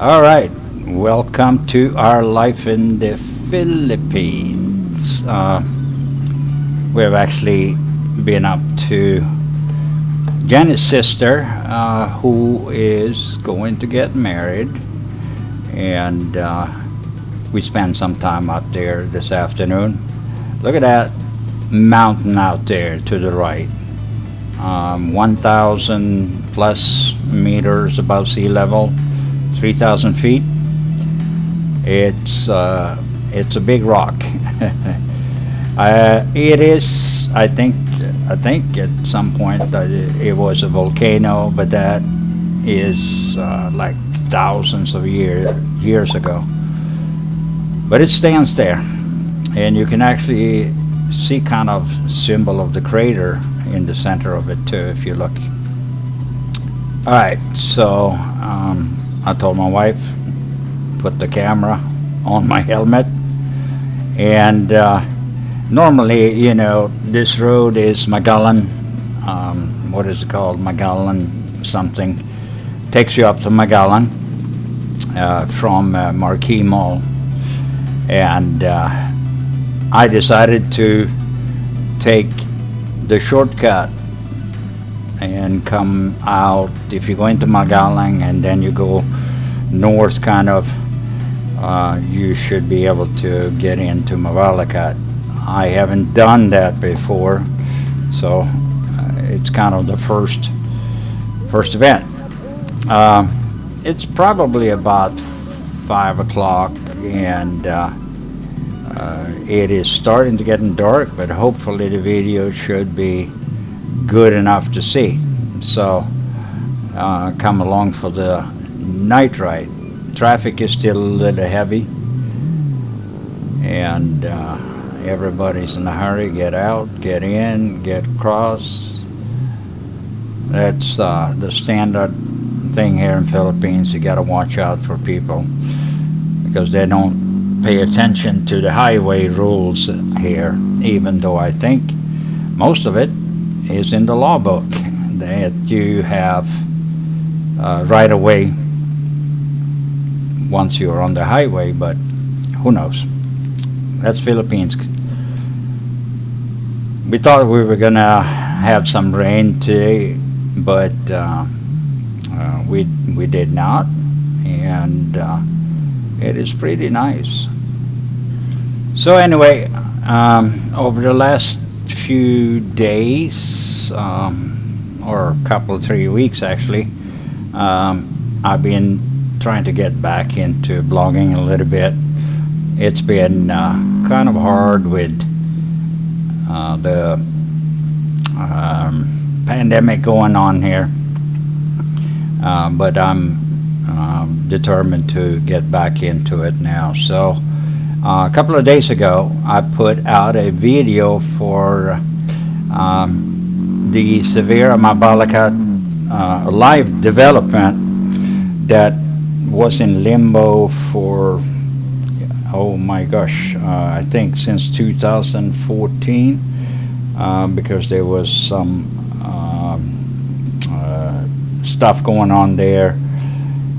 All right, welcome to our life in the Philippines. We've actually been up to Janice's sister, who is going to get married, and we spent some time out there this afternoon. Look at that mountain out there to the right, 1,000 plus meters above sea level. 3,000 feet. It's a big rock. It is. I think at some point it was a volcano, but that is like thousands of years ago. But it stands there, and you can actually see kind of symbol of the crater in the center of it too, if you look. All right, so. I told my wife, put the camera on my helmet, and normally, this road is Magalang. What is it called? Magalang something. Takes you up to Magalang from Marquee Mall, and I decided to take the shortcut and come out. If you go into Magalang and then you go north kind of, you should be able to get into Mabalacat. I haven't done that before, so it's kind of the first event. It's probably about 5 o'clock, and it is starting to get dark, but hopefully the video should be good enough to see. So come along for the night ride. Traffic is still a little heavy, and everybody's in a hurry. Get out, get in, get across. That's the standard thing here in Philippines. You got to watch out for people because they don't pay attention to the highway rules here, even though I think most of it is in the law book that you have right away once you're on the highway, but who knows? That's Philippines. We thought we were gonna have some rain today, but we did not, and it is pretty nice. So anyway, over the last few days, or a couple 3 weeks actually, I've been trying to get back into blogging a little bit. It's been kind of hard with the pandemic going on here, but I'm determined to get back into it now. So a couple of days ago, I put out a video for the severe Mabalacat live development that was in limbo for, oh my gosh, I think since 2014, because there was some stuff going on there.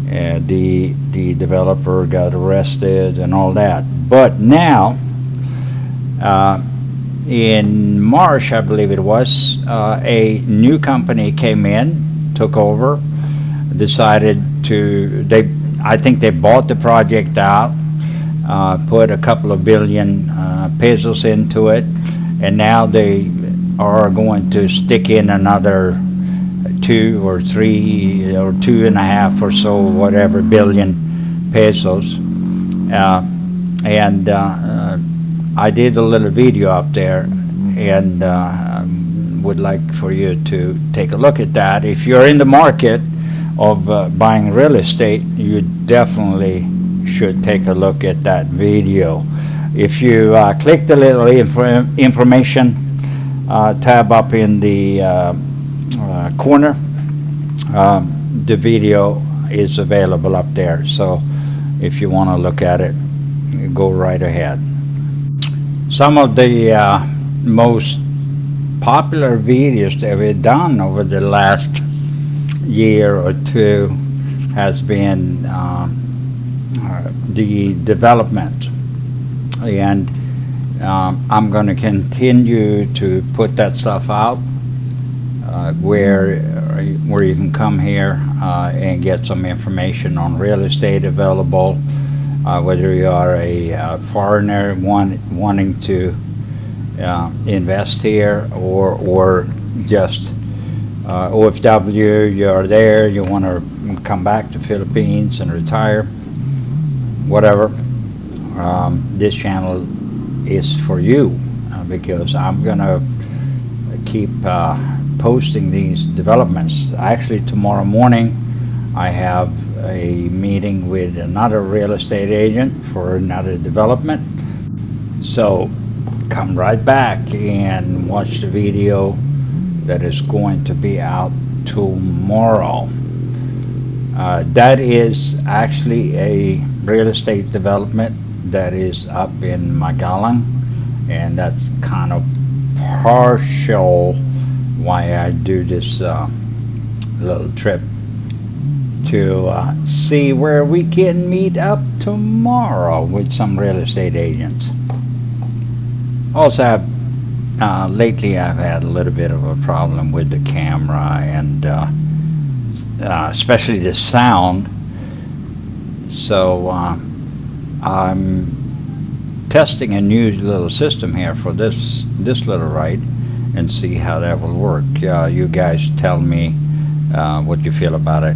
The developer got arrested and all that. But now, in March, I believe it was, a new company came in, took over, decided to, I think they bought the project out, put a couple of billion pesos into it, and now they are going to stick in another 2 or 3 or 2.5 or so, whatever, billion pesos. And I did a little video up there, and would like for you to take a look at that. If you're in the market of buying real estate, you definitely should take a look at that video. If you click the little information tab up in the corner, the video is available up there. So if you want to look at it, go right ahead. Some of the most popular videos that we've done over the last year or two has been the development. And I'm going to continue to put that stuff out where you can come here and get some information on real estate available, whether you are a foreigner wanting to invest here, or just OFW, you're there, you want to come back to Philippines and retire, whatever. This channel is for you because I'm gonna keep posting these developments. Actually, tomorrow morning I have a meeting with another real estate agent for another development. So come right back and watch the video that is going to be out tomorrow. That is actually a real estate development that is up in Magalang, and that's kind of partial why I do this little trip to see where we can meet up tomorrow with some real estate agents. Also, lately I've had a little bit of a problem with the camera and especially the sound. So I'm testing a new little system here for this little ride and see how that will work. You guys tell me what you feel about it.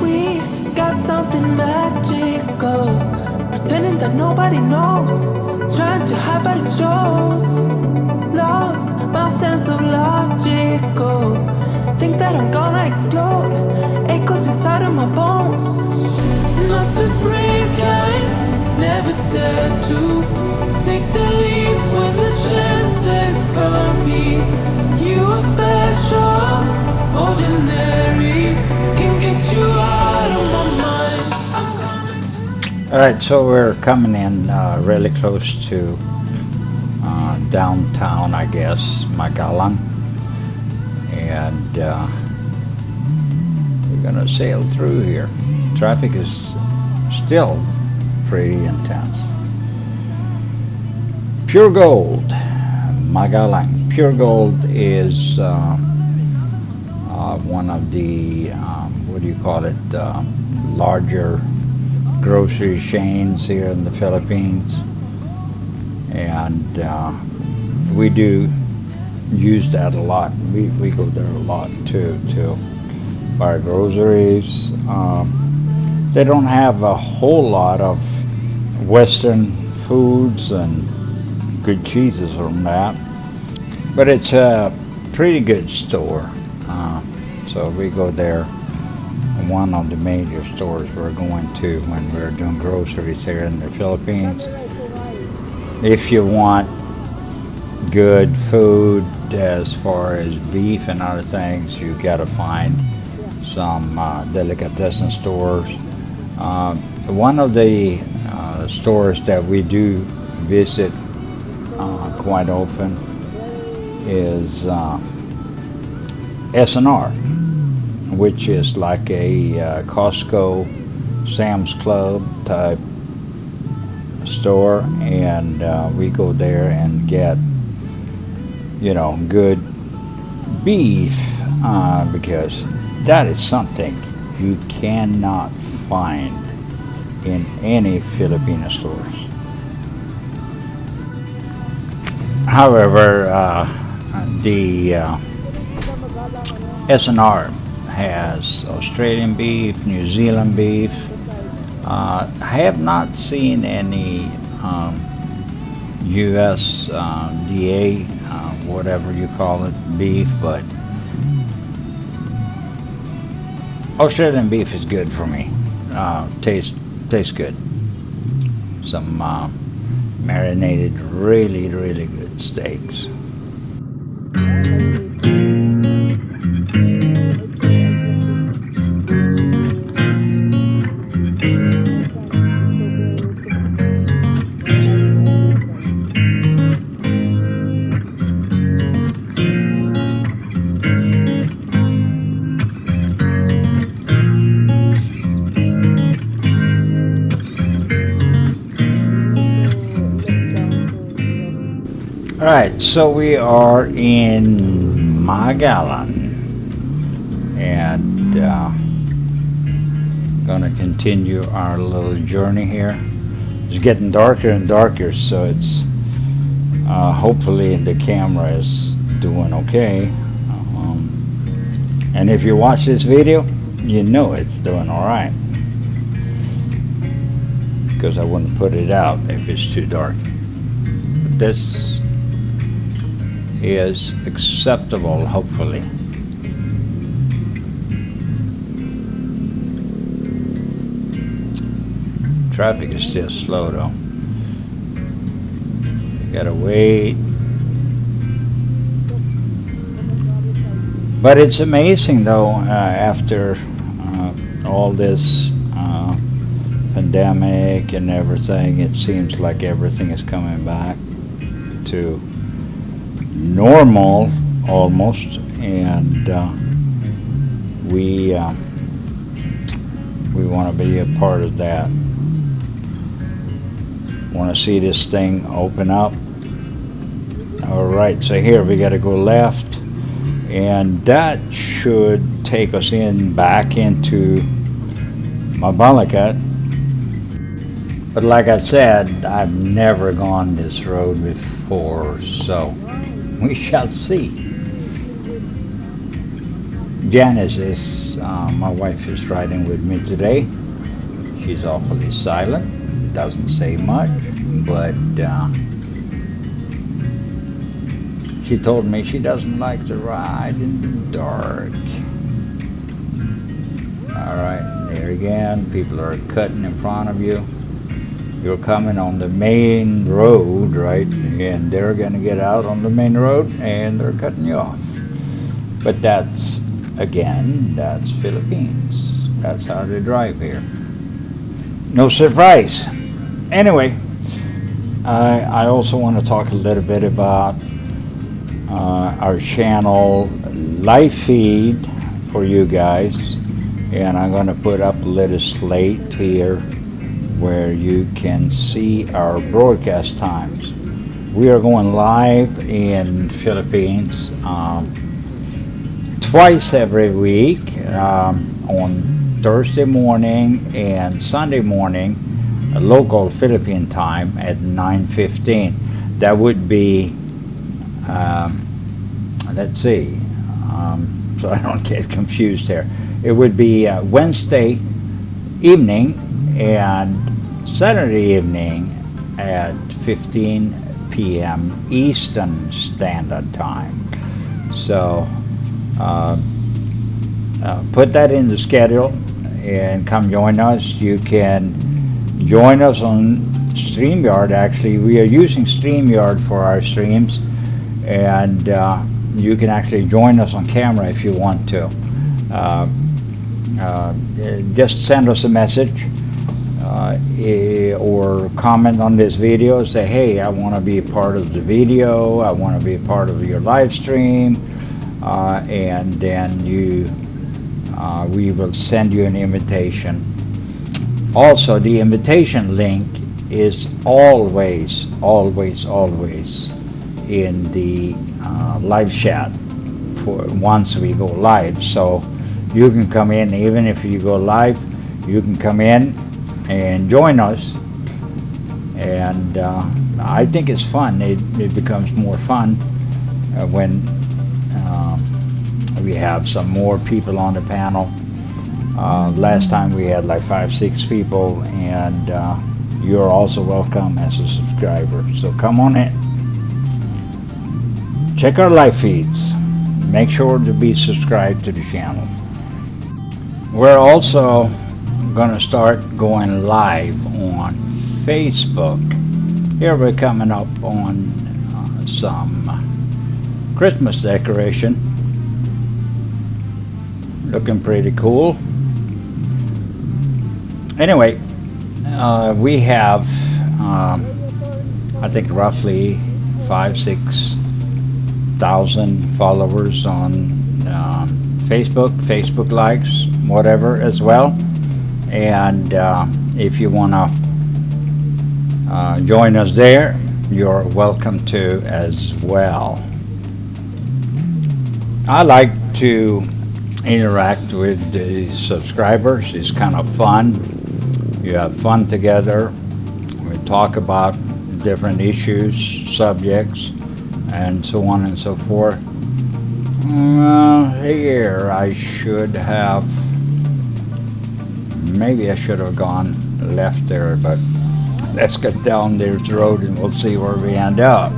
We got something magical, pretending that nobody knows, trying to hide but it shows. Lost my sense of logical, think that I'm gonna explode, echoes inside of my bones. Not the brave kind, never dare to take the leap when the chances come. You are special, ordinary, can get you out of my mind. All right, so we're coming in really close to downtown, I guess, Magalang, and we're gonna sail through here. Traffic is still pretty intense. Pure Gold, Magalang. Pure Gold is one of the what do you call it, larger grocery chains here in the Philippines, and we do use that a lot. We go there a lot to buy groceries. They don't have a whole lot of Western foods and good cheeses from that, but it's a pretty good store. So we go there. One of the major stores we're going to when we're doing groceries here in the Philippines. If you want good food as far as beef and other things, you got to find some delicatessen stores. One of the stores that we do visit quite often is S&R, which is like a Costco, Sam's Club type store, and we go there and get, you know, good beef because that is something you cannot find in any Filipino stores. However, the S&R has Australian beef, New Zealand beef. I have not seen any USDA, whatever you call it, beef, but Australian beef is good for me. Tastes good. Some marinated, really good steaks. Right, so we are in Magalang, and gonna continue our little journey here. It's getting darker and darker, so it's hopefully the camera is doing okay. And if you watch this video, you know it's doing all right, because I wouldn't put it out if it's too dark. But this is acceptable, hopefully. Traffic is still slow though. You gotta wait. But it's amazing though, after all this pandemic and everything, it seems like everything is coming back to normal almost, and we want to be a part of that. Want to see this thing open up. All right, so here we got to go left, and that should take us back into Mabalacat. But like I said, I've never gone this road before, so we shall see. Janice is, my wife, is riding with me today. She's awfully silent, doesn't say much, but she told me she doesn't like to ride in the dark. All right, there again, people are cutting in front of you. You're coming on the main road, right? And they're going to get out on the main road and they're cutting you off. But that's, again, that's Philippines. That's how they drive here. No surprise. Anyway, I also want to talk a little bit about our channel live feed for you guys. And I'm going to put up a little slate here where you can see our broadcast times. We are going live in Philippines twice every week, on Thursday morning and Sunday morning, local Philippine time at 9:15. That would be, let's see, so I don't get confused there. It would be Wednesday evening and Saturday evening at 15 p.m. Eastern Standard Time. So put that in the schedule and come join us. You can join us on StreamYard. Actually, we are using StreamYard for our streams, and you can actually join us on camera if you want to. Just send us a message or comment on this video. Say, hey, I want to be a part of the video, I want to be a part of your live stream, and then we will send you an invitation. Also, the invitation link is always in the live chat for once we go live. So you can come in, even if you go live, you can come in and join us. And I think it's fun. It becomes more fun when we have some more people on the panel. Last time we had like 5-6 people, and you're also welcome as a subscriber. So come on in. Check our live feeds. Make sure to be subscribed to the channel. We're also going to start going live on Facebook. Here we're coming up on some Christmas decoration. Looking pretty cool. Anyway, we have I think roughly 5,000-6,000 followers on Facebook likes, whatever as well. And if you want to join us there, you're welcome to as well. I like to interact with the subscribers. It's kind of fun. You have fun together. We talk about different issues, subjects, and so on and so forth. Here I should have, maybe I should have gone left there, but let's get down this road and we'll see where we end up.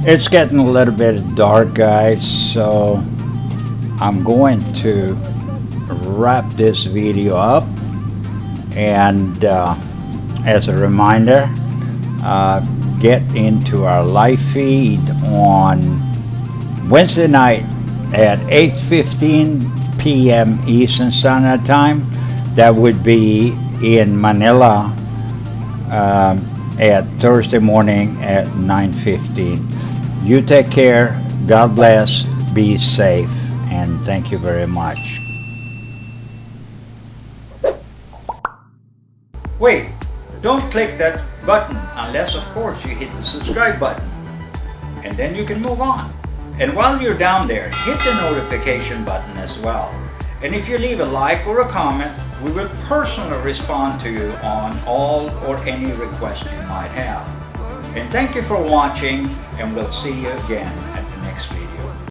It's getting a little bit dark, guys, so I'm going to wrap this video up. And as a reminder, get into our live feed on Wednesday night at 8:15 p.m. Eastern Standard Time. That would be in Manila at Thursday morning at 9:15. You take care, God bless, be safe, and thank you very much. Wait, don't click that button unless of course you hit the subscribe button, and then you can move on. And while you're down there, hit the notification button as well. And if you leave a like or a comment, we will personally respond to you on all or any request you might have. And thank you for watching, and we'll see you again at the next video.